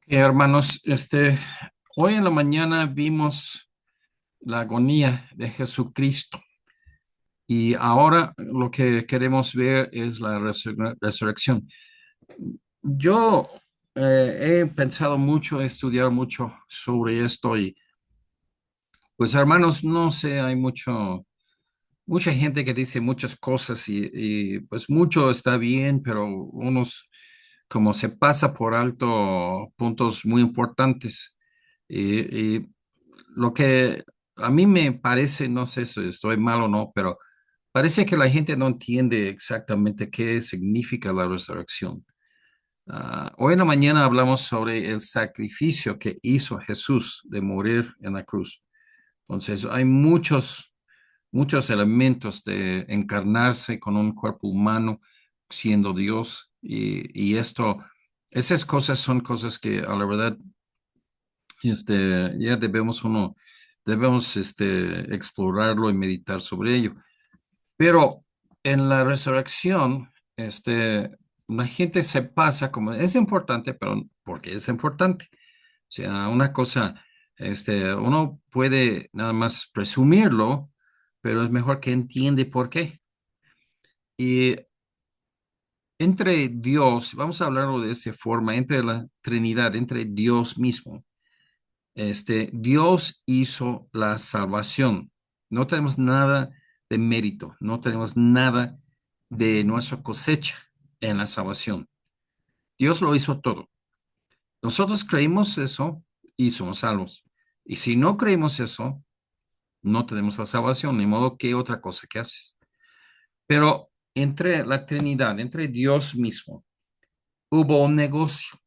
Hermanos, hoy en la mañana vimos la agonía de Jesucristo y ahora lo que queremos ver es la resurrección. Yo he pensado mucho, he estudiado mucho sobre esto y pues hermanos, no sé, hay mucha gente que dice muchas cosas pues mucho está bien, pero unos como se pasa por alto puntos muy importantes. Y lo que a mí me parece, no sé si estoy mal o no, pero parece que la gente no entiende exactamente qué significa la resurrección. Hoy en la mañana hablamos sobre el sacrificio que hizo Jesús de morir en la cruz. Entonces, hay muchos elementos de encarnarse con un cuerpo humano siendo Dios esas cosas son cosas que a la verdad ya debemos explorarlo y meditar sobre ello. Pero en la resurrección, la gente se pasa como es importante, pero porque es importante. O sea, una cosa, uno puede nada más presumirlo, pero es mejor que entiende por qué. Y entre Dios, vamos a hablarlo de esta forma, entre la Trinidad, entre Dios mismo. Dios hizo la salvación. No tenemos nada de mérito, no tenemos nada de nuestra cosecha en la salvación. Dios lo hizo todo. Nosotros creímos eso y somos salvos. Y si no creemos eso, no tenemos la salvación, ni modo que otra cosa que haces. Pero entre la Trinidad, entre Dios mismo, hubo un negocio.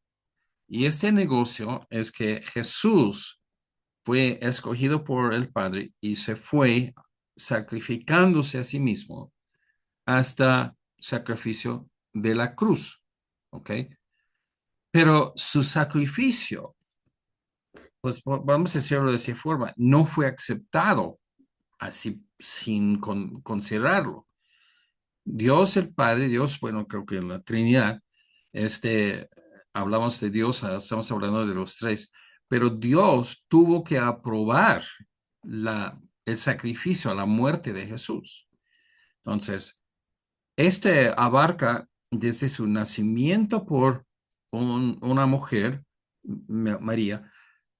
Y este negocio es que Jesús fue escogido por el Padre y se fue sacrificándose a sí mismo hasta sacrificio de la cruz, ¿ok? Pero su sacrificio, pues vamos a decirlo de esa forma, no fue aceptado así sin considerarlo. Dios el Padre, Dios, bueno, creo que en la Trinidad, este, hablamos de Dios, estamos hablando de los tres, pero Dios tuvo que aprobar el sacrificio, la muerte de Jesús. Entonces, este abarca desde su nacimiento por una mujer, María,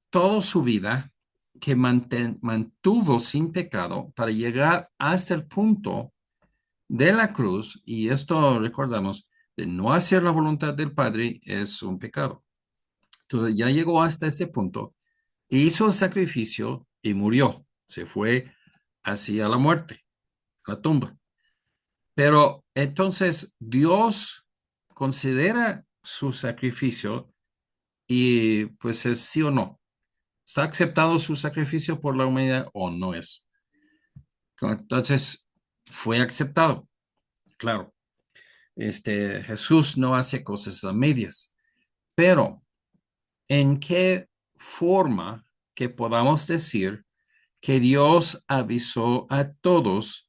toda su vida que mantuvo sin pecado para llegar hasta el punto de la cruz, y esto recordamos, de no hacer la voluntad del Padre es un pecado. Entonces ya llegó hasta ese punto, hizo el sacrificio y murió, se fue hacia la muerte, la tumba. Pero entonces Dios considera su sacrificio y pues es sí o no. ¿Está aceptado su sacrificio por la humanidad o no es? Entonces fue aceptado, claro. Jesús no hace cosas a medias, pero ¿en qué forma que podamos decir que Dios avisó a todos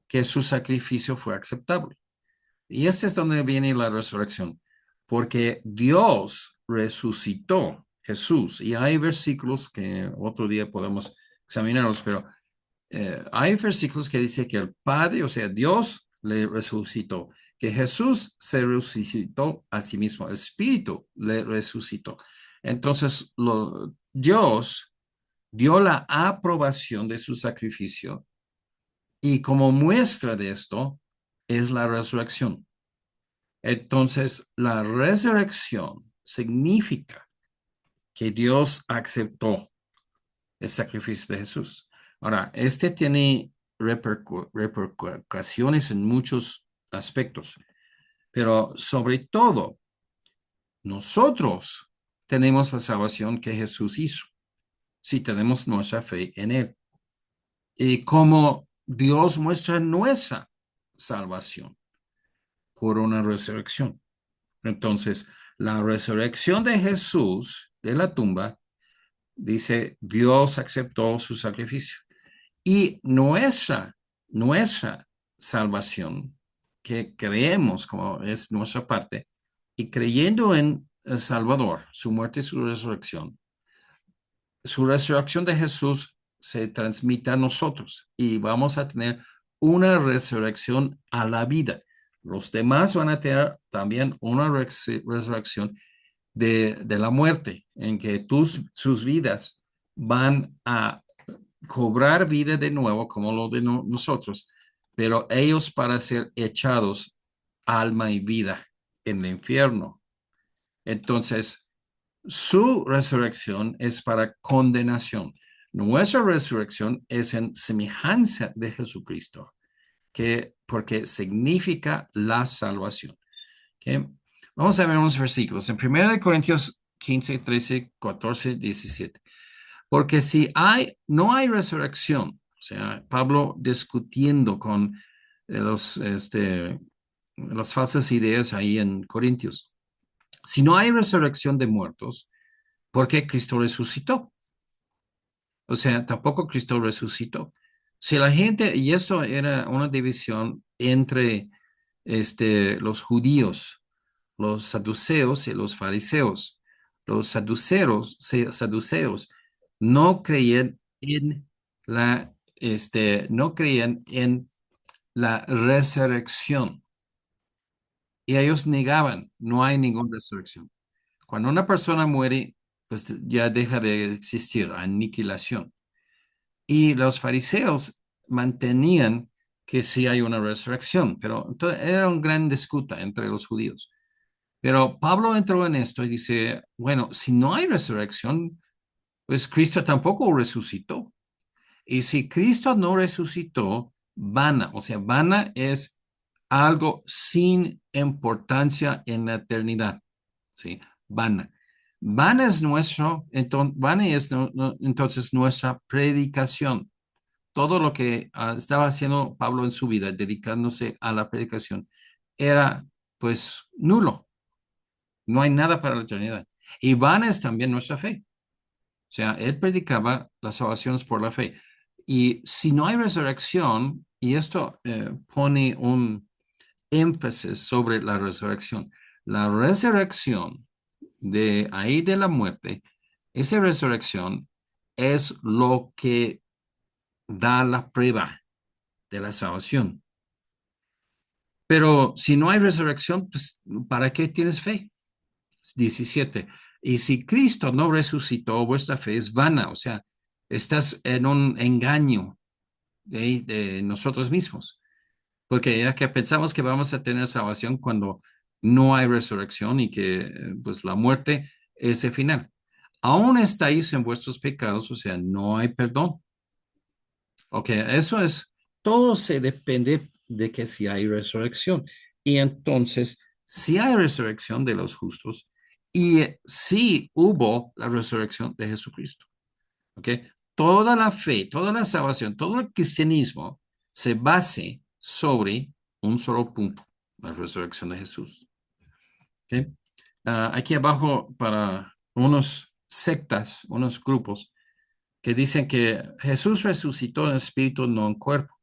que su sacrificio fue aceptable? Y este es donde viene la resurrección, porque Dios resucitó Jesús, y hay versículos que otro día podemos examinarlos, pero hay versículos que dice que el Padre, o sea, Dios le resucitó, que Jesús se resucitó a sí mismo, el Espíritu le resucitó. Entonces, Dios dio la aprobación de su sacrificio y como muestra de esto es la resurrección. Entonces, la resurrección significa que Dios aceptó el sacrificio de Jesús. Ahora, este tiene repercusiones en muchos aspectos, pero sobre todo, nosotros tenemos la salvación que Jesús hizo, si tenemos nuestra fe en Él. Y como Dios muestra nuestra salvación por una resurrección. Entonces, la resurrección de Jesús de la tumba dice, Dios aceptó su sacrificio. Y nuestra salvación, que creemos como es nuestra parte, y creyendo en el Salvador, su muerte y su resurrección de Jesús se transmite a nosotros y vamos a tener una resurrección a la vida. Los demás van a tener también una resurrección de la muerte, en que sus vidas van a cobrar vida de nuevo, como lo de nosotros, pero ellos para ser echados alma y vida en el infierno. Entonces, su resurrección es para condenación. Nuestra resurrección es en semejanza de Jesucristo, porque significa la salvación. ¿Okay? Vamos a ver unos versículos. En 1 Corintios 15, 13, 14, 17. Porque si no hay resurrección, o sea, Pablo discutiendo con las falsas ideas ahí en Corintios. Si no hay resurrección de muertos, ¿por qué Cristo resucitó? O sea, tampoco Cristo resucitó. Si la gente, y esto era una división entre los judíos, los saduceos y los fariseos. Los saduceos no creían en no creían en la resurrección y ellos negaban, no hay ninguna resurrección. Cuando una persona muere, pues ya deja de existir, aniquilación. Y los fariseos mantenían que sí hay una resurrección, pero entonces era un gran disputa entre los judíos. Pero Pablo entró en esto y dice, bueno, si no hay resurrección, pues Cristo tampoco resucitó. Y si Cristo no resucitó, vana, o sea, vana es algo sin importancia en la eternidad, ¿sí? Vana. Vana es entonces nuestra predicación. Todo lo que estaba haciendo Pablo en su vida, dedicándose a la predicación, era pues nulo. No hay nada para la eternidad. Y vana es también nuestra fe. O sea, él predicaba las salvaciones por la fe. Y si no hay resurrección, y esto pone un énfasis sobre la resurrección de ahí de la muerte, esa resurrección es lo que da la prueba de la salvación. Pero si no hay resurrección, pues, ¿para qué tienes fe? 17. Y si Cristo no resucitó, vuestra fe es vana, o sea, estás en un engaño de nosotros mismos, porque ya que pensamos que vamos a tener salvación cuando no hay resurrección y que pues la muerte es el final. Aún estáis en vuestros pecados, o sea, no hay perdón. Ok, eso es, todo se depende de que si hay resurrección. Y entonces, si hay resurrección de los justos y si hubo la resurrección de Jesucristo. Ok, toda la fe, toda la salvación, todo el cristianismo se base sobre un solo punto, la resurrección de Jesús. Ok, aquí abajo para unos sectas, unos grupos que dicen que Jesús resucitó en espíritu, no en cuerpo.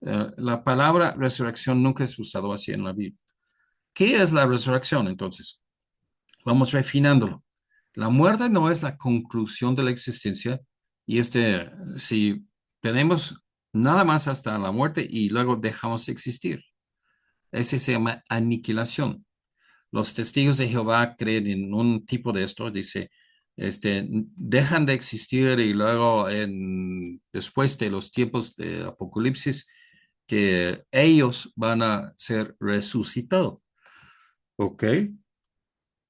La palabra resurrección nunca es usado así en la Biblia. ¿Qué es la resurrección entonces? Vamos refinándolo. La muerte no es la conclusión de la existencia y si tenemos nada más hasta la muerte y luego dejamos de existir, ese se llama aniquilación. Los testigos de Jehová creen en un tipo de esto, dice, dejan de existir y luego después de los tiempos de Apocalipsis, que ellos van a ser resucitados. ¿Ok?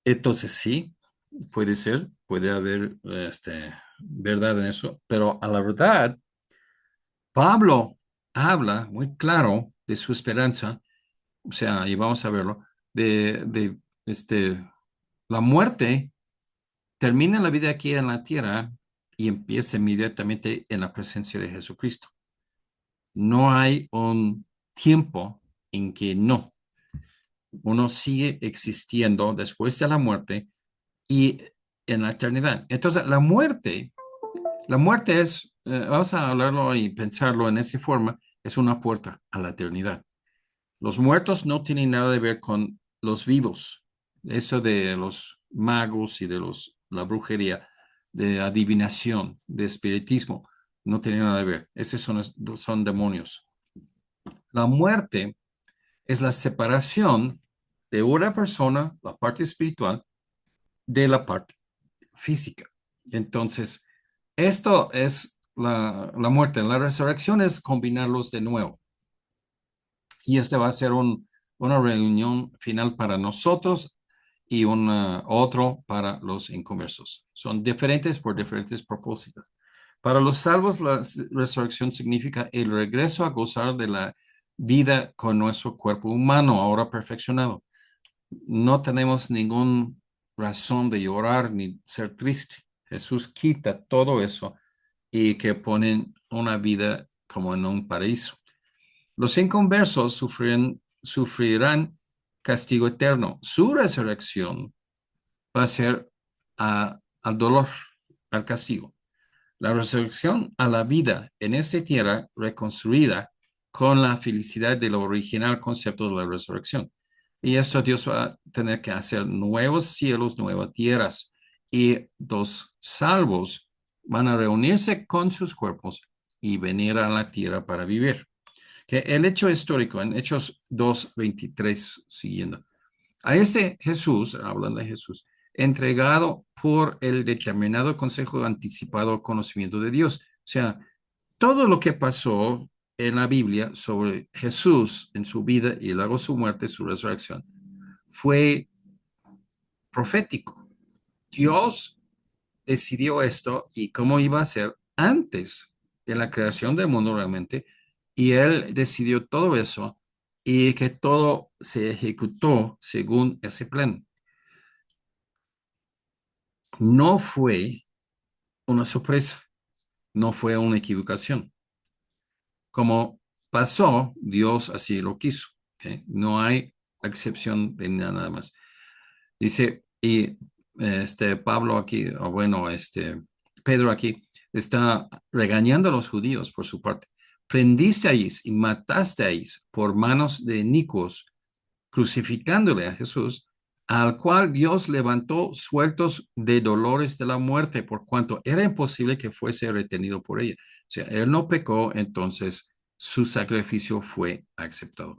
Entonces sí, puede ser, puede haber verdad en eso, pero a la verdad, Pablo habla muy claro de su esperanza, o sea, y vamos a verlo, de la muerte termina la vida aquí en la tierra y empieza inmediatamente en la presencia de Jesucristo. No hay un tiempo en que no. Uno sigue existiendo después de la muerte y en la eternidad. Entonces, la muerte es, vamos a hablarlo y pensarlo en esa forma, es una puerta a la eternidad. Los muertos no tienen nada que ver con los vivos. Eso de los magos y de la brujería, de adivinación, de espiritismo. No tiene nada que ver. Esos son demonios. La muerte es la separación de una persona, la parte espiritual, de la parte física. Entonces, esto es la muerte. La resurrección es combinarlos de nuevo. Y este va a ser una reunión final para nosotros y otro para los inconversos. Son diferentes por diferentes propósitos. Para los salvos, la resurrección significa el regreso a gozar de la vida con nuestro cuerpo humano, ahora perfeccionado. No tenemos ninguna razón de llorar ni ser triste. Jesús quita todo eso y que ponen una vida como en un paraíso. Los inconversos sufrirán castigo eterno. Su resurrección va a ser al dolor, al castigo. La resurrección a la vida en esta tierra reconstruida con la felicidad del original concepto de la resurrección. Y esto Dios va a tener que hacer nuevos cielos, nuevas tierras. Y los salvos van a reunirse con sus cuerpos y venir a la tierra para vivir. Que el hecho histórico en Hechos 2:23 siguiendo. A este Jesús, hablando de Jesús, entregado por el determinado consejo anticipado conocimiento de Dios. O sea, todo lo que pasó en la Biblia sobre Jesús en su vida y luego su muerte, su resurrección, fue profético. Dios decidió esto y cómo iba a ser antes de la creación del mundo realmente, y él decidió todo eso y que todo se ejecutó según ese plan. No fue una sorpresa, no fue una equivocación. Como pasó, Dios así lo quiso. ¿Ok? No hay excepción de nada más. Dice, y Pablo aquí, o bueno, Pedro aquí, está regañando a los judíos por su parte. Prendisteis y matasteis por manos de inicuos, crucificándole a Jesús, al cual Dios levantó sueltos de dolores de la muerte, por cuanto era imposible que fuese retenido por ella. O sea, él no pecó, entonces su sacrificio fue aceptado.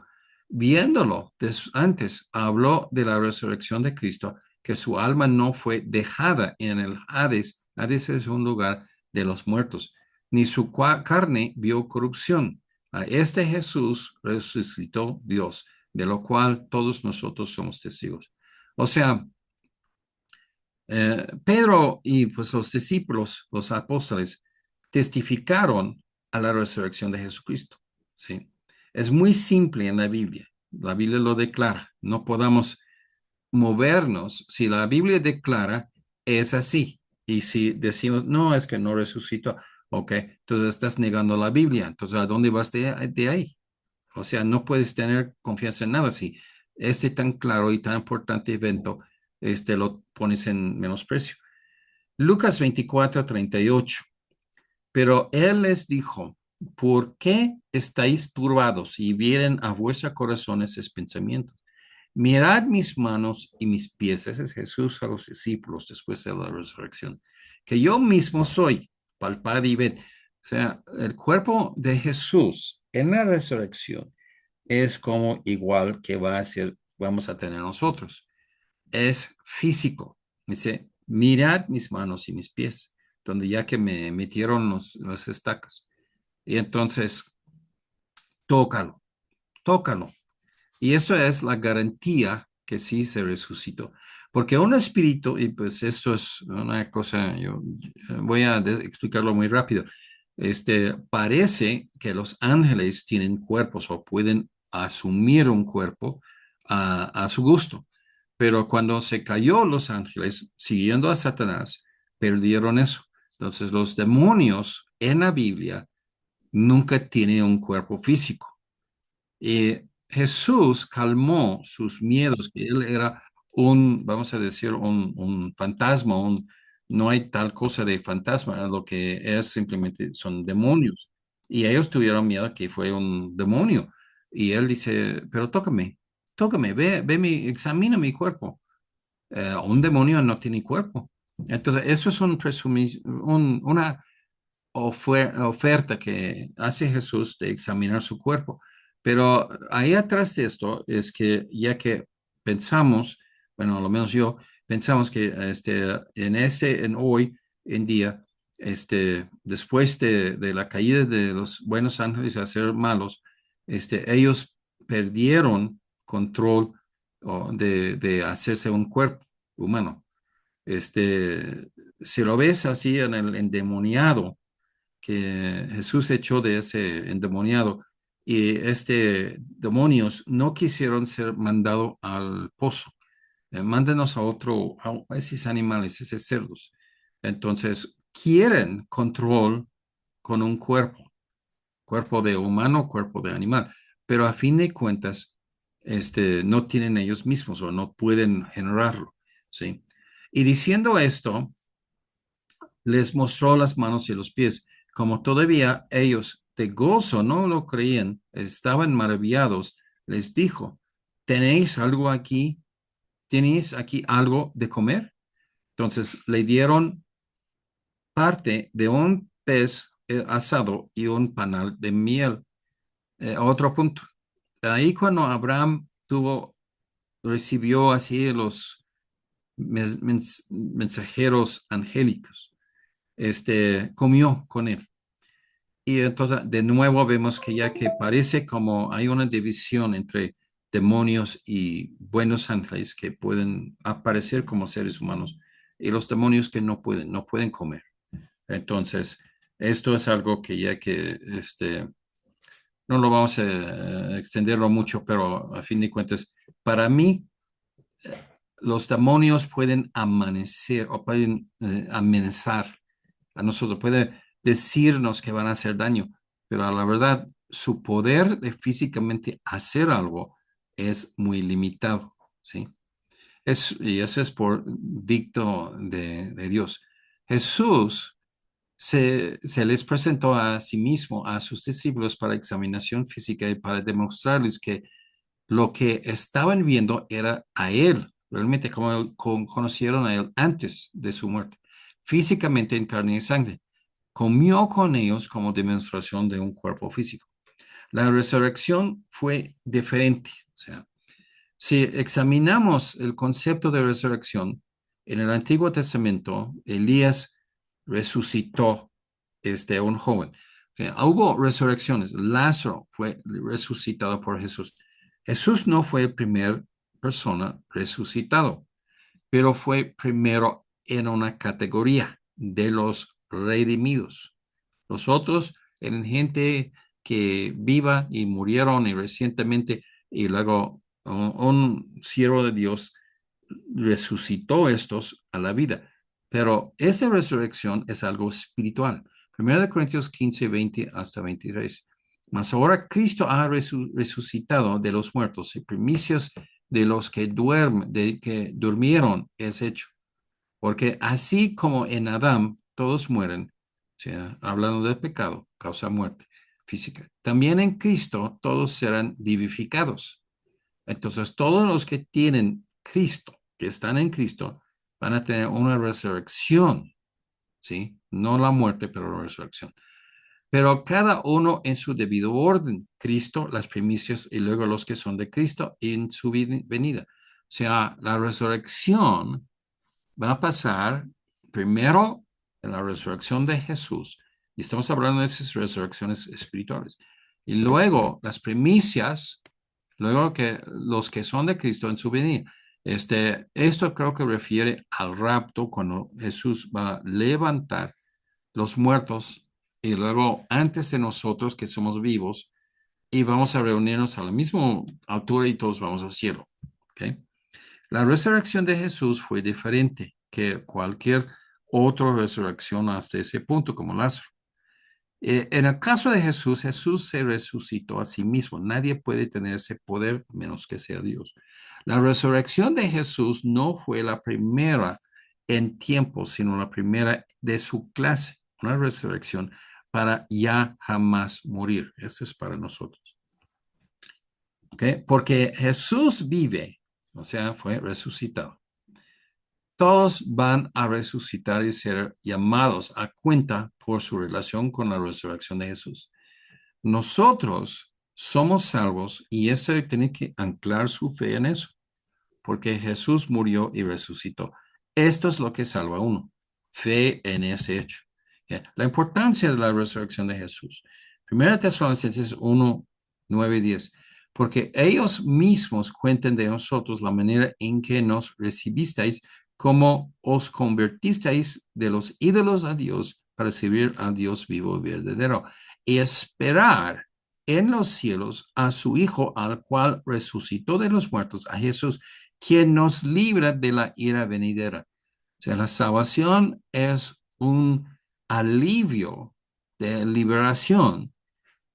Viéndolo antes, habló de la resurrección de Cristo, que su alma no fue dejada en el Hades. Hades es un lugar de los muertos, ni su carne vio corrupción. A este Jesús resucitó Dios, de lo cual todos nosotros somos testigos. O sea, Pedro y pues los discípulos, los apóstoles, testificaron a la resurrección de Jesucristo. ¿Sí? Es muy simple en la Biblia. La Biblia lo declara. No podamos movernos. Si la Biblia declara, es así. Y si decimos, no, es que no resucitó, ok, entonces estás negando la Biblia. Entonces, ¿a dónde vas de ahí? O sea, no puedes tener confianza en nada. Si este tan claro y tan importante evento, lo pones en menosprecio. Lucas 24:38. Pero él les dijo, ¿por qué estáis turbados y vienen a vuestros corazones esos pensamientos? Mirad mis manos y mis pies. Ese es Jesús a los discípulos después de la resurrección. Que yo mismo soy, palpad y ved. O sea, el cuerpo de Jesús en la resurrección es como igual que vamos a tener nosotros. Es físico. Dice, mirad mis manos y mis pies, donde ya que me metieron las estacas. Y entonces, tócalo, tócalo. Y esto es la garantía que sí se resucitó. Porque un espíritu, y pues esto es una cosa, yo voy a explicarlo muy rápido. Parece que los ángeles tienen cuerpos o pueden asumir un cuerpo a su gusto. Pero cuando se cayó los ángeles siguiendo a Satanás, perdieron eso. Entonces los demonios en la Biblia nunca tienen un cuerpo físico. Y Jesús calmó sus miedos, que él era vamos a decir, un fantasma, no hay tal cosa de fantasma, lo que es simplemente son demonios. Y ellos tuvieron miedo que fue un demonio. Y él dice, pero tócame, tócame, examina mi cuerpo. Un demonio no tiene cuerpo. Entonces, eso es una oferta que hace Jesús de examinar su cuerpo. Pero ahí atrás de esto es que ya que pensamos, bueno, a lo menos yo, pensamos que en hoy en día, después de la caída de los buenos ángeles a ser malos, ellos perdieron control de hacerse un cuerpo humano. Si lo ves así en el endemoniado, que Jesús echó de ese endemoniado y demonios no quisieron ser mandado al pozo. Mándenos a a esos animales, esos cerdos. Entonces, quieren control con un cuerpo de humano, cuerpo de animal, pero a fin de cuentas, no tienen ellos mismos o no pueden generarlo, ¿sí? Y diciendo esto, les mostró las manos y los pies. Como todavía ellos de gozo no lo creían, estaban maravillados, les dijo, ¿tenéis algo aquí? ¿Tenéis aquí algo de comer? Entonces le dieron parte de un pez asado y un panal de miel. Otro punto. Ahí cuando Abraham recibió así los mensajeros angélicos, comió con él. Y entonces, de nuevo, vemos que ya que parece como hay una división entre demonios y buenos ángeles que pueden aparecer como seres humanos y los demonios que no pueden comer. Entonces, esto es algo que ya que no lo vamos a extenderlo mucho, pero a fin de cuentas, para mí, los demonios pueden amanecer o pueden amenazar a nosotros, puede decirnos que van a hacer daño, pero a la verdad su poder de físicamente hacer algo es muy limitado, ¿sí? Y eso es por dicto de Dios. Jesús se les presentó a sí mismo, a sus discípulos para examinación física y para demostrarles que lo que estaban viendo era a Él, realmente como conocieron a Él antes de su muerte, físicamente en carne y sangre. Comió con ellos como demostración de un cuerpo físico. La resurrección fue diferente. O sea, si examinamos el concepto de resurrección, en el Antiguo Testamento, Elías resucitó a un joven. Hubo resurrecciones. Lázaro fue resucitado por Jesús. Jesús no fue la primera persona resucitado, pero fue primero en una categoría de los redimidos. Los otros eran gente que viva y murieron y recientemente, y luego un siervo de Dios resucitó estos a la vida. Pero esa resurrección es algo espiritual. Primero de Corintios 15, 20 hasta 23. Mas ahora Cristo ha resucitado de los muertos y primicias de los que que durmieron es hecho. Porque así como en Adán todos mueren, o sea, hablando del pecado, causa muerte física, también en Cristo todos serán vivificados. Entonces, todos los que tienen Cristo, que están en Cristo, van a tener una resurrección, ¿sí? No la muerte, pero la resurrección. Pero cada uno en su debido orden, Cristo, las primicias y luego los que son de Cristo en su venida. O sea, la resurrección va a pasar primero en la resurrección de Jesús, y estamos hablando de esas resurrecciones espirituales, y luego las primicias, luego que los que son de Cristo en su venida. Esto creo que refiere al rapto cuando Jesús va a levantar los muertos y luego antes de nosotros que somos vivos y vamos a reunirnos a la misma altura y todos vamos al cielo. ¿Ok? La resurrección de Jesús fue diferente que cualquier otra resurrección hasta ese punto, como Lázaro. En el caso de Jesús, Jesús se resucitó a sí mismo. Nadie puede tener ese poder menos que sea Dios. La resurrección de Jesús no fue la primera en tiempo, sino la primera de su clase. Una resurrección para ya jamás morir. Eso es para nosotros. ¿Ok? Porque Jesús vive, o sea, fue resucitado. todos van a resucitar y ser llamados a cuenta por su relación con la resurrección de Jesús. Nosotros somos salvos y esto tiene que anclar su fe en eso, porque Jesús murió y resucitó. Esto es lo que salva a uno, fe en ese hecho. La importancia de la resurrección de Jesús. Primera Tesalonicenses 1, 9 y 10. Porque ellos mismos cuentan de nosotros la manera en que nos recibisteis, como os convertisteis de los ídolos a Dios para servir a Dios vivo y verdadero, y esperar en los cielos a su Hijo, al cual resucitó de los muertos, a Jesús, quien nos libra de la ira venidera. O sea, la salvación es un alivio de liberación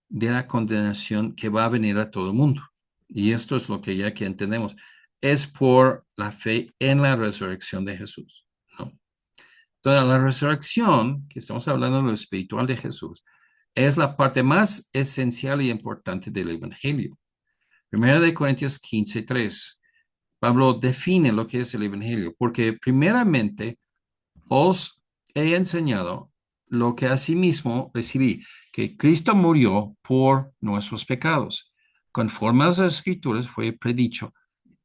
de la condenación que va a venir a todo el mundo. Y esto es lo que ya que entendemos. Es por la fe en la resurrección de Jesús, ¿no? Entonces, la resurrección, que estamos hablando de lo espiritual de Jesús, es la parte más esencial y importante del Evangelio. Primera de Corintios 15:3. Pablo define lo que es el Evangelio, porque primeramente os he enseñado lo que asimismo recibí, que Cristo murió por nuestros pecados, conforme a las Escrituras fue predicho,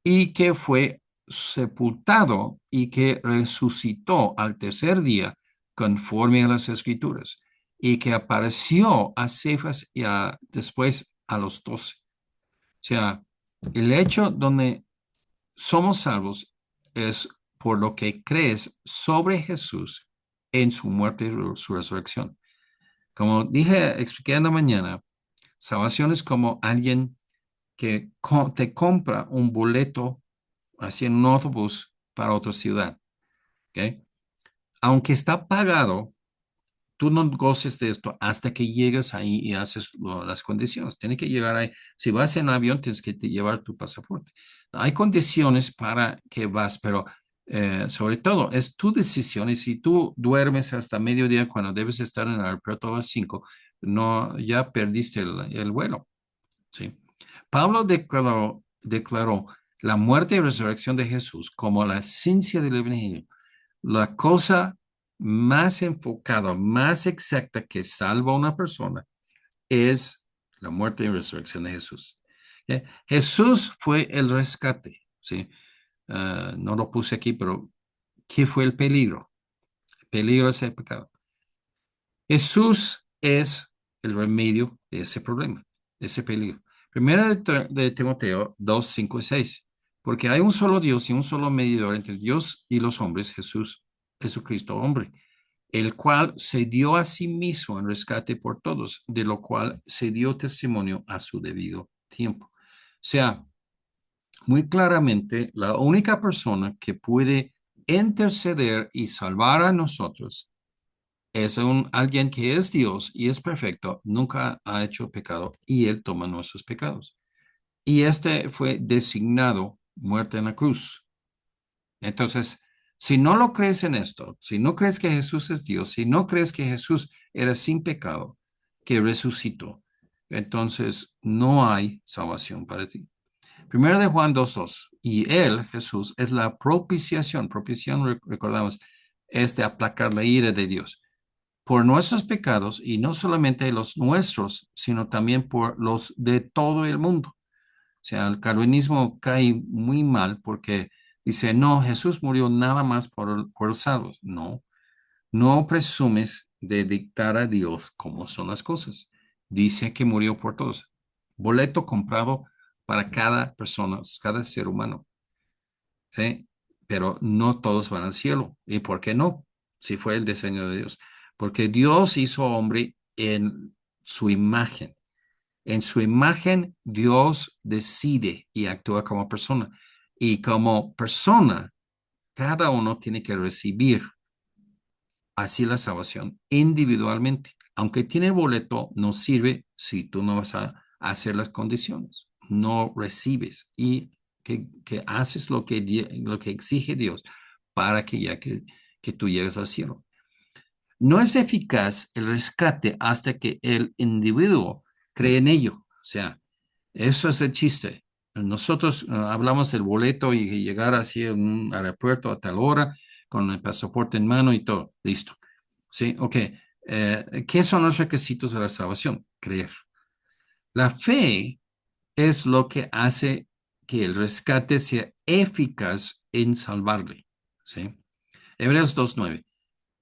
y que fue sepultado y que resucitó al tercer día, conforme a las Escrituras, y que apareció a Cefas y después a los 12. O sea, el hecho donde somos salvos es por lo que crees sobre Jesús en su muerte y su resurrección. Como dije, expliqué en la mañana, salvación es como alguien que te compra un boleto así en un autobús para otra ciudad. ¿Ok? Aunque está pagado, tú no goces de esto hasta que llegas ahí y haces las condiciones. Tienes que llegar ahí. Si vas en avión, tienes que llevar tu pasaporte. Hay condiciones para que vas, pero sobre todo es tu decisión. Y si tú duermes hasta mediodía cuando debes estar en el aeropuerto a las 5, no, ya perdiste el vuelo. ¿Sí? Pablo declaró la muerte y resurrección de Jesús como la esencia del Evangelio, la cosa más enfocada, más exacta que salva a una persona es la muerte y resurrección de Jesús. ¿Sí? Jesús fue el rescate. ¿Sí? No lo puse aquí, pero ¿qué fue el peligro? El peligro es el pecado. Jesús es el remedio de ese problema, de ese peligro. Primera de Timoteo 2, 5 y 6. Porque hay un solo Dios y un solo mediador entre Dios y los hombres, Jesucristo, hombre, el cual se dio a sí mismo en rescate por todos, de lo cual se dio testimonio a su debido tiempo. O sea, muy claramente, la única persona que puede interceder y salvar a nosotros es alguien que es Dios y es perfecto, nunca ha hecho pecado y Él toma nuestros pecados. Y este fue designado muerte en la cruz. Entonces, si no lo crees en esto, si no crees que Jesús es Dios, si no crees que Jesús era sin pecado, que resucitó, entonces no hay salvación para ti. Primero de Juan 2:2. Y Él, Jesús, es la propiciación. Propiciación, recordamos, es de aplacar la ira de Dios por nuestros pecados y no solamente los nuestros, sino también por los de todo el mundo. O sea, el calvinismo cae muy mal porque dice, no, Jesús murió nada más por los salvos. No, no presumes de dictar a Dios cómo son las cosas. Dice que murió por todos. Boleto comprado para cada persona, cada ser humano. ¿Sí? Pero no todos van al cielo. ¿Y por qué no? Si fue el diseño de Dios. Porque Dios hizo hombre en su imagen. En su imagen, Dios decide y actúa como persona. Y como persona, cada uno tiene que recibir así la salvación individualmente. Aunque tiene boleto, no sirve si tú no vas a hacer las condiciones. No recibes y que haces lo que exige Dios para que ya que tú llegues al cielo. No es eficaz el rescate hasta que el individuo cree en ello. O sea, eso es el chiste. Nosotros hablamos del boleto y llegar así a un aeropuerto a tal hora, con el pasaporte en mano y todo. Listo. Sí, ok. ¿Qué son los requisitos de la salvación? Creer. La fe es lo que hace que el rescate sea eficaz en salvarle. ¿Sí? Hebreos 2:9.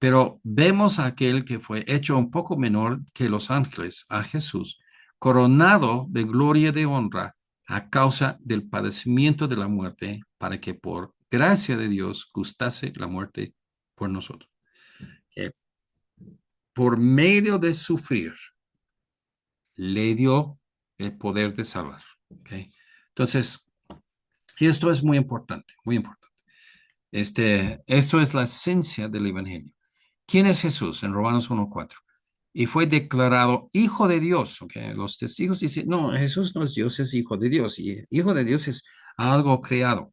Pero vemos a aquel que fue hecho un poco menor que los ángeles, a Jesús, coronado de gloria y de honra a causa del padecimiento de la muerte, para que por gracia de Dios gustase la muerte por nosotros. Eh, por medio de sufrir, le dio el poder de salvar. ¿Okay? Entonces, esto es muy importante, muy importante. Esto es la esencia del Evangelio. ¿Quién es Jesús? En Romanos 1:4. Y fue declarado Hijo de Dios. ¿Okay? Los testigos dicen, no, Jesús no es Dios, es Hijo de Dios. Y Hijo de Dios es algo creado.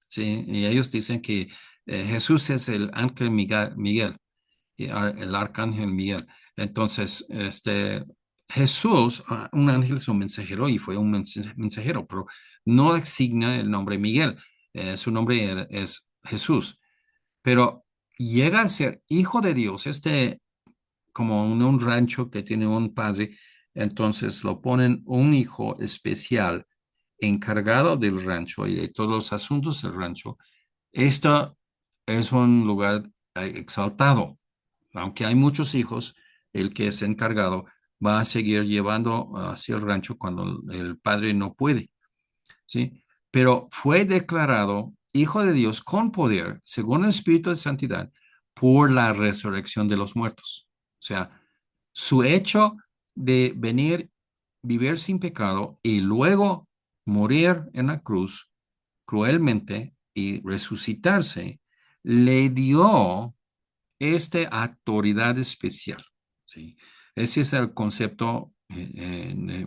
¿Sí? Y ellos dicen que Jesús es el ángel Miguel, el arcángel Miguel. Entonces, Jesús, un ángel es un mensajero y fue un mensajero, pero no designa el nombre Miguel. Su nombre es Jesús, pero llega a ser hijo de Dios, como un rancho que tiene un padre, entonces lo ponen un hijo especial encargado del rancho y de todos los asuntos del rancho. Esto es un lugar exaltado. Aunque hay muchos hijos, el que es encargado va a seguir llevando hacia el rancho cuando el padre no puede. ¿Sí? Pero fue declarado Hijo de Dios con poder, según el Espíritu de Santidad, por la resurrección de los muertos. O sea, su hecho de venir, vivir sin pecado y luego morir en la cruz cruelmente y resucitarse, le dio esta autoridad especial. ¿Sí? Ese es el concepto,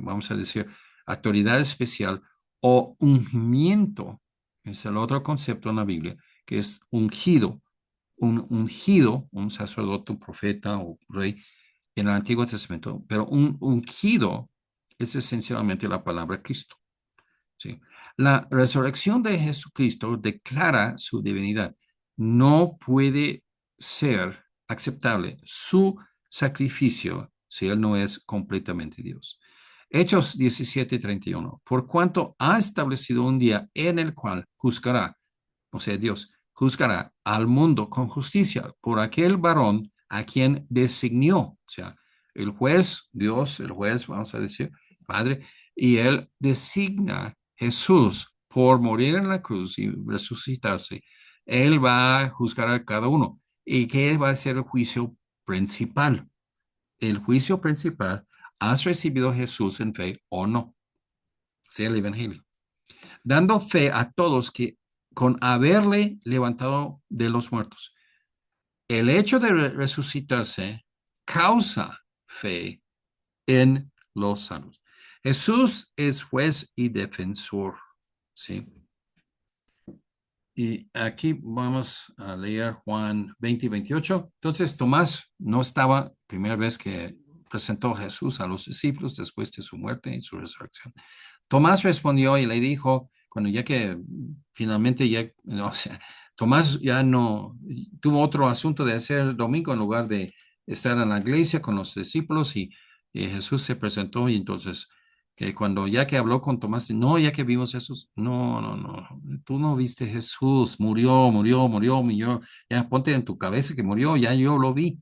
vamos a decir, autoridad especial o ungimiento. Es el otro concepto en la Biblia, que es ungido. Un ungido, un sacerdote, un profeta o rey en el Antiguo Testamento, pero un ungido es esencialmente la palabra Cristo. ¿Sí? La resurrección de Jesucristo declara su divinidad. No puede ser aceptable su sacrificio si Él no es completamente Dios. Hechos 17:31. Por cuanto ha establecido un día en el cual juzgará, o sea, Dios juzgará al mundo con justicia por aquel varón a quien designó, o sea, el juez, Dios, el juez, vamos a decir, Padre, y Él designa Jesús por morir en la cruz y resucitarse. Él va a juzgar a cada uno. ¿Y qué va a ser el juicio principal? El juicio principal, ¿has recibido a Jesús en fe o no? Sea el Evangelio. Dando fe a todos que con haberle levantado de los muertos, el hecho de resucitarse causa fe en los salvos. Jesús es juez y defensor, ¿sí? Y aquí vamos a leer Juan 20 y 28. Entonces, Tomás no estaba, primera vez que presentó a Jesús a los discípulos después de su muerte y su resurrección. Tomás respondió y le dijo, cuando ya que finalmente ya, no, o sea, Tomás ya no tuvo otro asunto de hacer domingo en lugar de estar en la iglesia con los discípulos y Jesús se presentó y entonces que cuando ya que habló con Tomás, no, ya que vimos Jesús, no, no, no, tú no viste Jesús, murió, ya ponte en tu cabeza que murió, ya yo lo vi,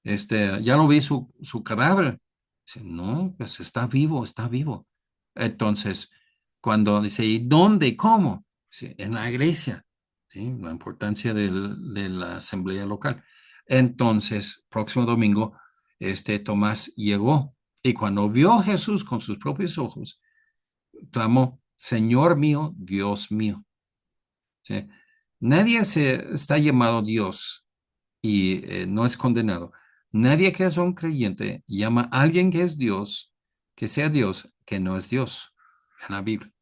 ya lo vi su cadáver. Dice, no, pues está vivo, está vivo. Entonces, cuando dice, ¿y dónde? ¿Cómo? Dice, en la iglesia, ¿sí? La importancia de la asamblea local. Entonces, próximo domingo, Tomás llegó y cuando vio a Jesús con sus propios ojos, clamó, Señor mío, Dios mío. ¿Sí? Nadie se está llamado Dios y no es condenado. Nadie que es un creyente llama a alguien que es Dios, que sea Dios, que no es Dios en la Biblia.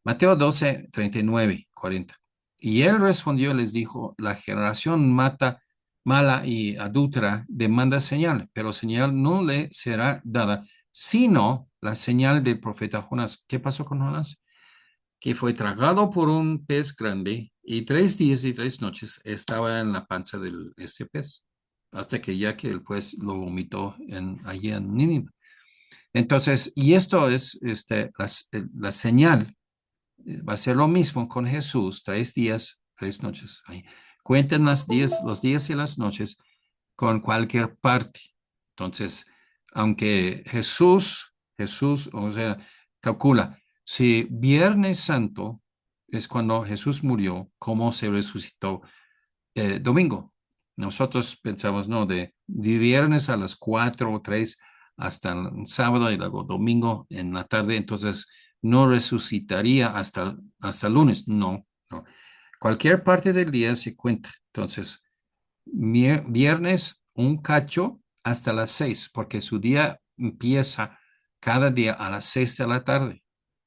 Mateo 12:39-40. Y él respondió y les dijo, la generación mala y adúltera demanda señal, pero señal no le será dada, sino la señal del profeta Jonás. ¿Qué pasó con Jonás? Que fue tragado por un pez grande Y 3 días y 3 noches estaba en la panza de este pez, hasta que ya que el pez lo vomitó allí en Nínive. Entonces, y esto es la señal. Va a ser lo mismo con Jesús, 3 días, 3 noches. Ahí. Cuenten los días y las noches con cualquier parte. Entonces, aunque Jesús, o sea, calcula, si Viernes Santo es cuando Jesús murió, ¿cómo se resucitó domingo? Nosotros pensamos, no, de viernes a las 4 o 3 hasta el sábado y luego domingo en la tarde, entonces no resucitaría hasta lunes. No, no. Cualquier parte del día se cuenta. Entonces, viernes un cacho hasta las 6, porque su día empieza cada día a las 6 de la tarde.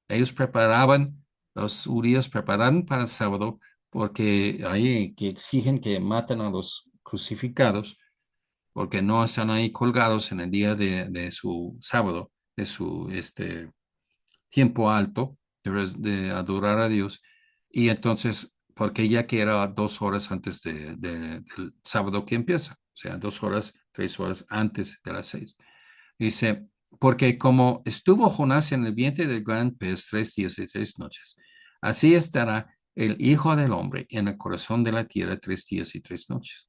Ellos preparaban, los judíos preparaban para el sábado, porque ahí que exigen que maten a los crucificados, porque no están ahí colgados en el día de su sábado, de su tiempo alto de adorar a Dios. Y entonces, porque ya que era 2 horas antes del sábado que empieza, o sea, 2 horas, 3 horas antes de las 6. Dice, porque como estuvo Jonás en el vientre del gran pez 3 días y 3 noches, así estará el Hijo del Hombre en el corazón de la tierra 3 días y 3 noches.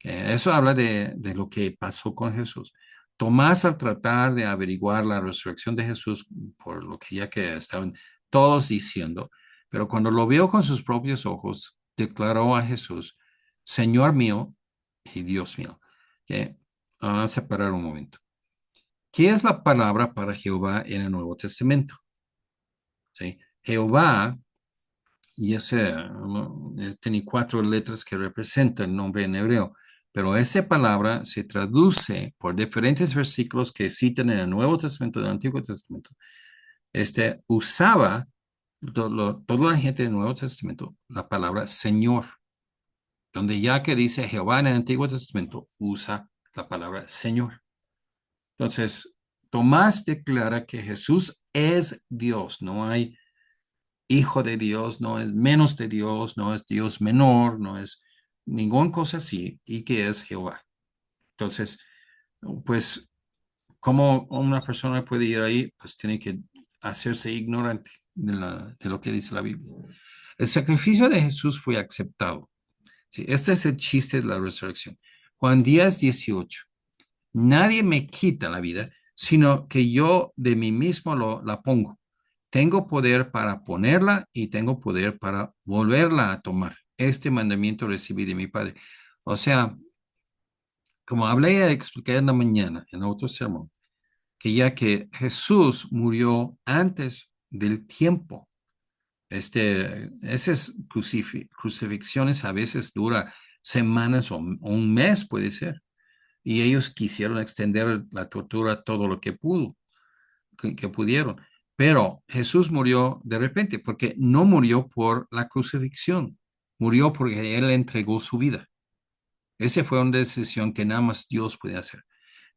Eso habla de lo que pasó con Jesús. Tomás, al tratar de averiguar la resurrección de Jesús, por lo que ya que estaban todos diciendo, pero cuando lo vio con sus propios ojos, declaró a Jesús, Señor mío y Dios mío. ¿Okay? Vamos a separar un momento. ¿Qué es la palabra para Jehová en el Nuevo Testamento? ¿Sí? Jehová, y ese tiene 4 letras que representan el nombre en hebreo, pero esa palabra se traduce por diferentes versículos que citan en el Nuevo Testamento y el Antiguo Testamento. Usaba toda la gente del Nuevo Testamento la palabra Señor, donde ya que dice Jehová en el Antiguo Testamento, usa la palabra Señor. Entonces, Tomás declara que Jesús es Dios, no hay hijo de Dios, no es menos de Dios, no es Dios menor, no es ninguna cosa así, y que es Jehová. Entonces, pues, ¿cómo una persona puede ir ahí? Pues tiene que hacerse ignorante de lo que dice la Biblia. El sacrificio de Jesús fue aceptado. Sí, este es el chiste de la resurrección. Juan 10:18. Nadie me quita la vida, sino que yo de mí mismo la pongo. Tengo poder para ponerla y tengo poder para volverla a tomar. Este mandamiento recibí de mi Padre. O sea, como hablé y expliqué en la mañana, en otro sermón, que ya que Jesús murió antes del tiempo, esas crucifixiones a veces dura semanas o un mes, puede ser. Y ellos quisieron extender la tortura todo lo que pudieron. Pero Jesús murió de repente, porque no murió por la crucifixión, murió porque Él entregó su vida. Esa fue una decisión que nada más Dios puede hacer.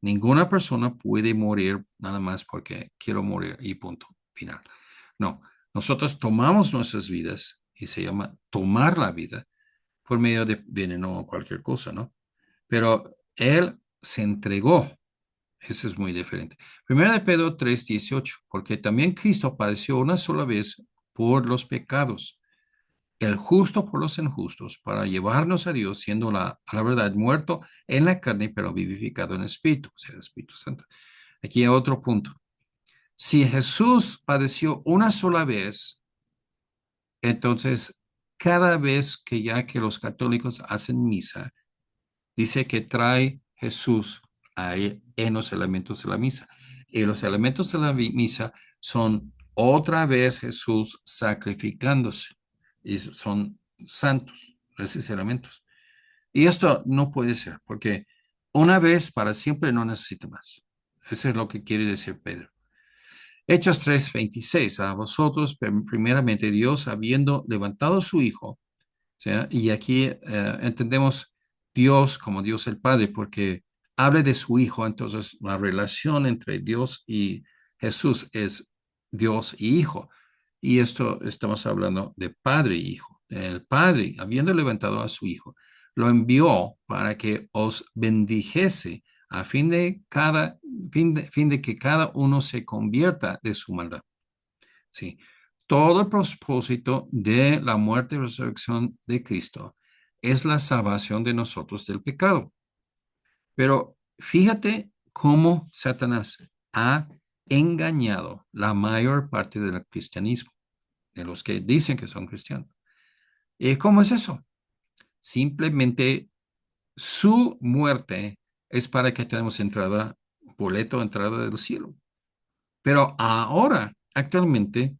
Ninguna persona puede morir nada más porque quiero morir y punto, final. No, nosotros tomamos nuestras vidas y se llama tomar la vida por medio de veneno o cualquier cosa, ¿no? Pero Él se entregó. Eso es muy diferente. Primera de Pedro 3:18, porque también Cristo padeció una sola vez por los pecados, el justo por los injustos, para llevarnos a Dios, siendo a la verdad muerto en la carne, pero vivificado en el Espíritu, o sea, el Espíritu Santo. Aquí hay otro punto. Si Jesús padeció una sola vez, entonces cada vez que ya que los católicos hacen misa, dice que trae Jesús ahí en los elementos de la misa. Y los elementos de la misa son otra vez Jesús sacrificándose. Y son santos, esos elementos. Y esto no puede ser, porque una vez para siempre no necesita más. Eso es lo que quiere decir Pedro. Hechos 3:26, a vosotros primeramente Dios, habiendo levantado a su Hijo, ¿sí? Y aquí entendemos Dios como Dios el Padre, porque habla de su Hijo, entonces la relación entre Dios y Jesús es Dios y Hijo. Y esto estamos hablando de Padre y Hijo. el Padre, habiendo levantado a su Hijo, lo envió para que os bendijese a fin de que cada uno se convierta de su maldad. Sí. Todo el propósito de la muerte y resurrección de Cristo es la salvación de nosotros del pecado. Pero fíjate cómo Satanás ha engañado la mayor parte del cristianismo, de los que dicen que son cristianos. ¿Y cómo es eso? Simplemente su muerte es para que tengamos entrada, boleto, entrada del cielo. Pero ahora, actualmente,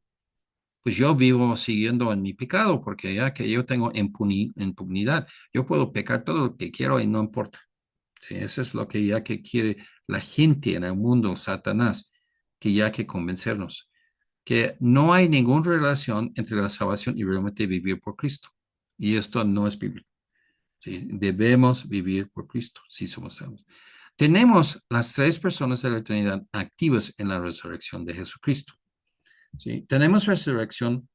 pues yo vivo siguiendo en mi pecado, porque ya que yo tengo impunidad, yo puedo pecar todo lo que quiero y no importa. Sí, eso es lo que ya que quiere la gente en el mundo, Satanás, que ya que convencernos, que no hay ninguna relación entre la salvación y realmente vivir por Cristo. Y esto no es bíblico. ¿Sí? Debemos vivir por Cristo si somos salvos. Tenemos las tres personas de la Trinidad activas en la resurrección de Jesucristo. ¿Sí? Tenemos resurrección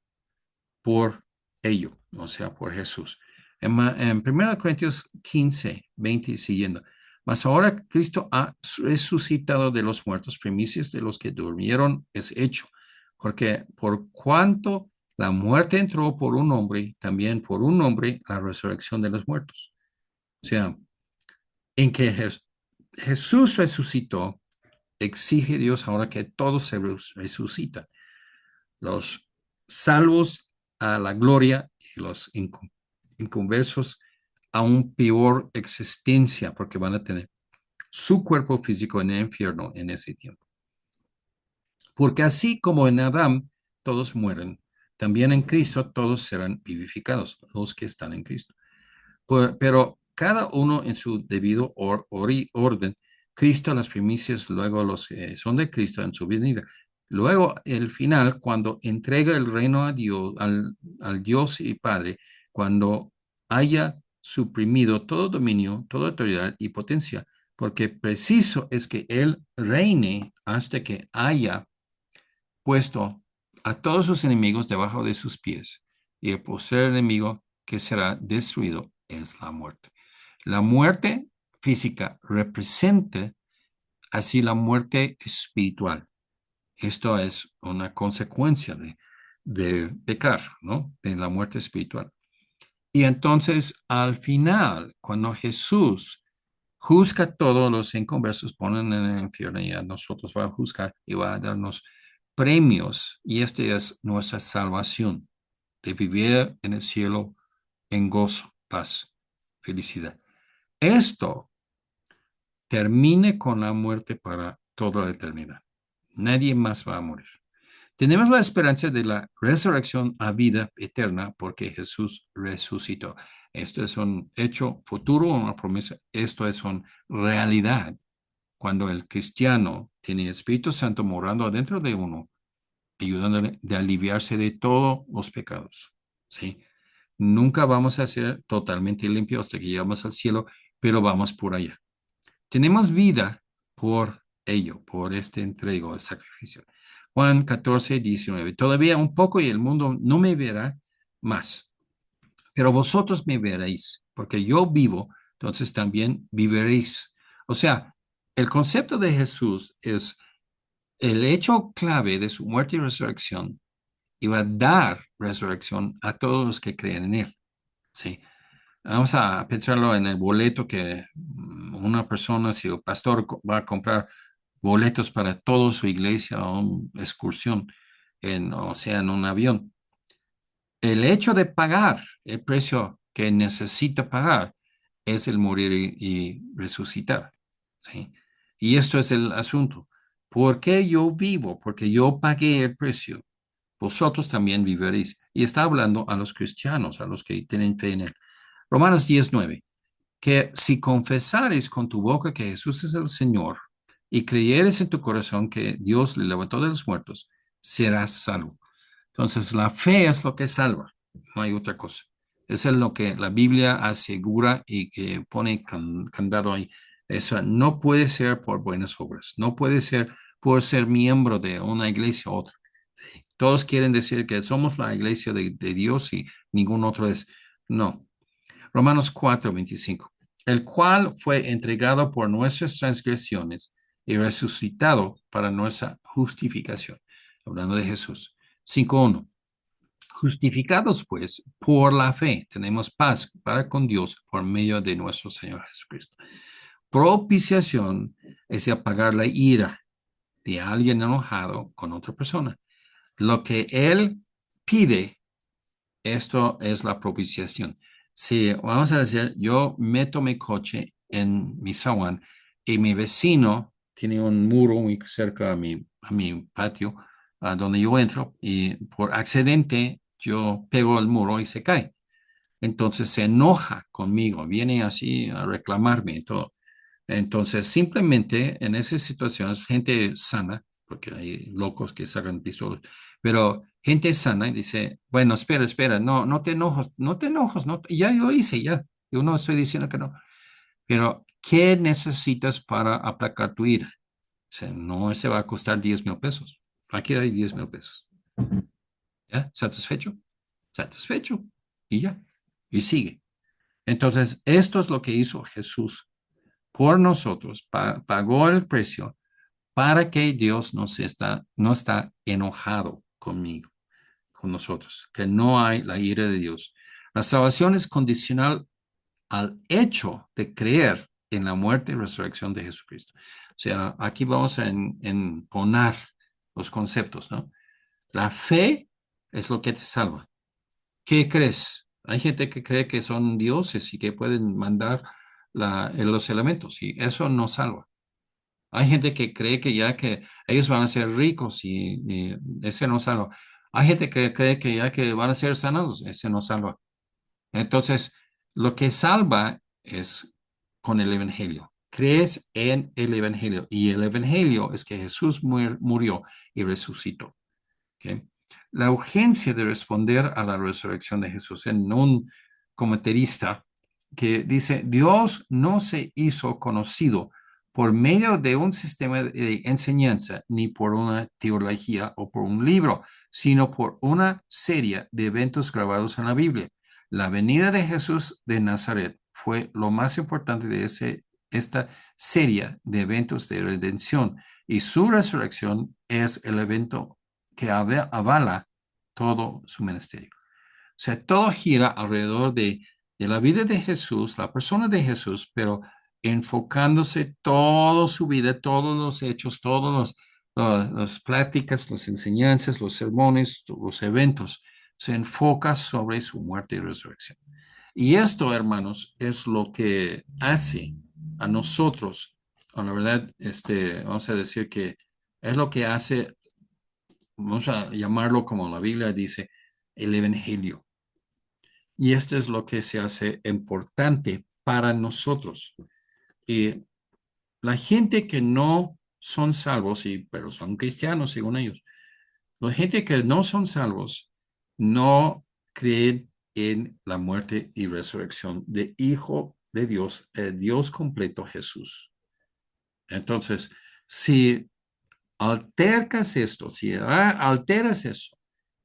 por ello, o sea, por Jesús. En 1 Corintios 15, 20 y siguiendo. Mas ahora Cristo ha resucitado de los muertos, primicias de los que durmieron es hecho, porque por cuanto la muerte entró por un hombre, también por un hombre la resurrección de los muertos. O sea, en que Jesús resucitó, exige Dios ahora que todos se resucitan. Los salvos a la gloria y los inconversos a un peor existencia, porque van a tener su cuerpo físico en el infierno en ese tiempo. Porque así como en Adán todos mueren, también en Cristo todos serán vivificados, los que están en Cristo. Pero cada uno en su debido orden. Cristo las primicias, luego los que son de Cristo en su venida. Luego el final, cuando entrega el reino a Dios, al Dios y Padre, cuando haya suprimido todo dominio, toda autoridad y potencia, porque preciso es que Él reine hasta que haya puesto a todos sus enemigos debajo de sus pies, y el postrer enemigo que será destruido es la muerte. La muerte física representa así la muerte espiritual. Esto es una consecuencia de pecar, ¿no? De la muerte espiritual. Y entonces, al final, cuando Jesús juzga a todos los inconversos, ponen en el infierno y a nosotros va a juzgar y va a darnos premios. Y este es nuestra salvación, de vivir en el cielo en gozo, paz, felicidad. Esto termine con la muerte para toda la eternidad. Nadie más va a morir. Tenemos la esperanza de la resurrección a vida eterna porque Jesús resucitó. Esto es un hecho futuro, una promesa. Esto es una realidad. Cuando el cristiano tiene el Espíritu Santo morando dentro de uno, ayudándole de aliviarse de todos los pecados. ¿Sí? Nunca vamos a ser totalmente limpios hasta que llegamos al cielo, pero vamos por allá. Tenemos vida por ello, por este entrego, el sacrificio. Juan 14, 19. Todavía un poco y el mundo no me verá más, pero vosotros me veréis, porque yo vivo, entonces también viviréis. O sea, el concepto de Jesús es el hecho clave de su muerte y resurrección y va a dar resurrección a todos los que creen en él. Sí. Vamos a pensarlo en el boleto que una persona, si el pastor va a comprar boletos para toda su iglesia o una excursión, o sea, en un avión. El hecho de pagar el precio que necesita pagar es el morir y resucitar. ¿Sí? Y esto es el asunto. ¿Por qué yo vivo? Porque yo pagué el precio. Vosotros también viviréis. Y está hablando a los cristianos, a los que tienen fe en él. Romanos 10:9, que si confesares con tu boca que Jesús es el Señor y creyeres en tu corazón que Dios le levantó de los muertos, serás salvo. Entonces, la fe es lo que salva, no hay otra cosa. Es lo que la Biblia asegura y que pone candado ahí. Eso no puede ser por buenas obras, no puede ser por ser miembro de una iglesia u otra. Todos quieren decir que somos la iglesia de Dios y ningún otro es. No. Romanos 4:25. El cual fue entregado por nuestras transgresiones y resucitado para nuestra justificación. Hablando de Jesús. 5:1. Justificados pues por la fe, tenemos paz para con Dios por medio de nuestro Señor Jesucristo. Propiciación es apagar la ira de alguien enojado con otra persona. Lo que Él pide, esto es la propiciación. Si vamos a decir, yo meto mi coche en mi zaguán y mi vecino tiene un muro muy cerca a mi patio, donde yo entro, y por accidente yo pego el muro y se cae. Entonces se enoja conmigo, viene así a reclamarme y todo. Entonces, simplemente en esas situaciones, gente sana, porque hay locos que sacan pistolas, pero gente sana y dice, bueno, espera, espera, no, no te enojes, no te enojes, no, ya yo hice, ya, yo no estoy diciendo que no, pero ¿qué necesitas para aplacar tu ira? O sea, no se va a costar 10,000 pesos. Aquí hay 10,000 pesos. ¿Ya? ¿Satisfecho? Satisfecho. Y ya. Y sigue. Entonces, esto es lo que hizo Jesús por nosotros, pagó el precio para que Dios no está enojado conmigo, con nosotros, que no hay la ira de Dios. La salvación es condicional al hecho de creer en la muerte y resurrección de Jesucristo. O sea, aquí vamos a poner los conceptos, ¿no? La fe es lo que te salva. ¿Qué crees? Hay gente que cree que son dioses y que pueden mandar los elementos y eso no salva. Hay gente que cree que ya que ellos van a ser ricos y ese no salva. Hay gente que cree que ya que van a ser sanados, ese no salva. Entonces, lo que salva es con el Evangelio. Crees en el Evangelio y el Evangelio es que Jesús murió y resucitó. ¿Ok? La urgencia de responder a la resurrección de Jesús en un comentarista que dice, Dios no se hizo conocido por medio de un sistema de enseñanza, ni por una teología o por un libro, sino por una serie de eventos grabados en la Biblia. La venida de Jesús de Nazaret fue lo más importante de esta serie de eventos de redención y su resurrección es el evento que avala todo su ministerio. O sea, todo gira alrededor de la vida de Jesús, la persona de Jesús, pero enfocándose toda su vida, todos los hechos, todas las pláticas, las enseñanzas, los sermones, los eventos, se enfoca sobre su muerte y resurrección. Y esto, hermanos, es lo que hace a nosotros, a la verdad, vamos a decir que es lo que hace, vamos a llamarlo como la Biblia dice, el Evangelio. Y esto es lo que se hace importante para nosotros. Y la gente que no son salvos, pero son cristianos según ellos, la gente que no son salvos no creen en la muerte y resurrección de Hijo de Dios, el Dios completo Jesús. Entonces, si altercas esto, si alteras eso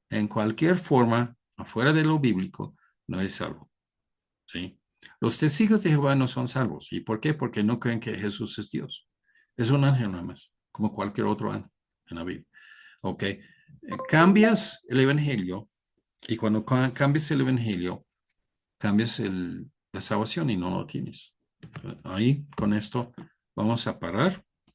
en cualquier forma, afuera de lo bíblico, no es salvo. ¿Sí? Los testigos de Jehová no son salvos. ¿Y por qué? Porque no creen que Jesús es Dios. Es un ángel nada más, como cualquier otro ángel en la Biblia. ¿Ok? Cambias el evangelio y cuando cambias el evangelio, cambias la salvación y no lo tienes. Ahí, con esto, vamos a parar.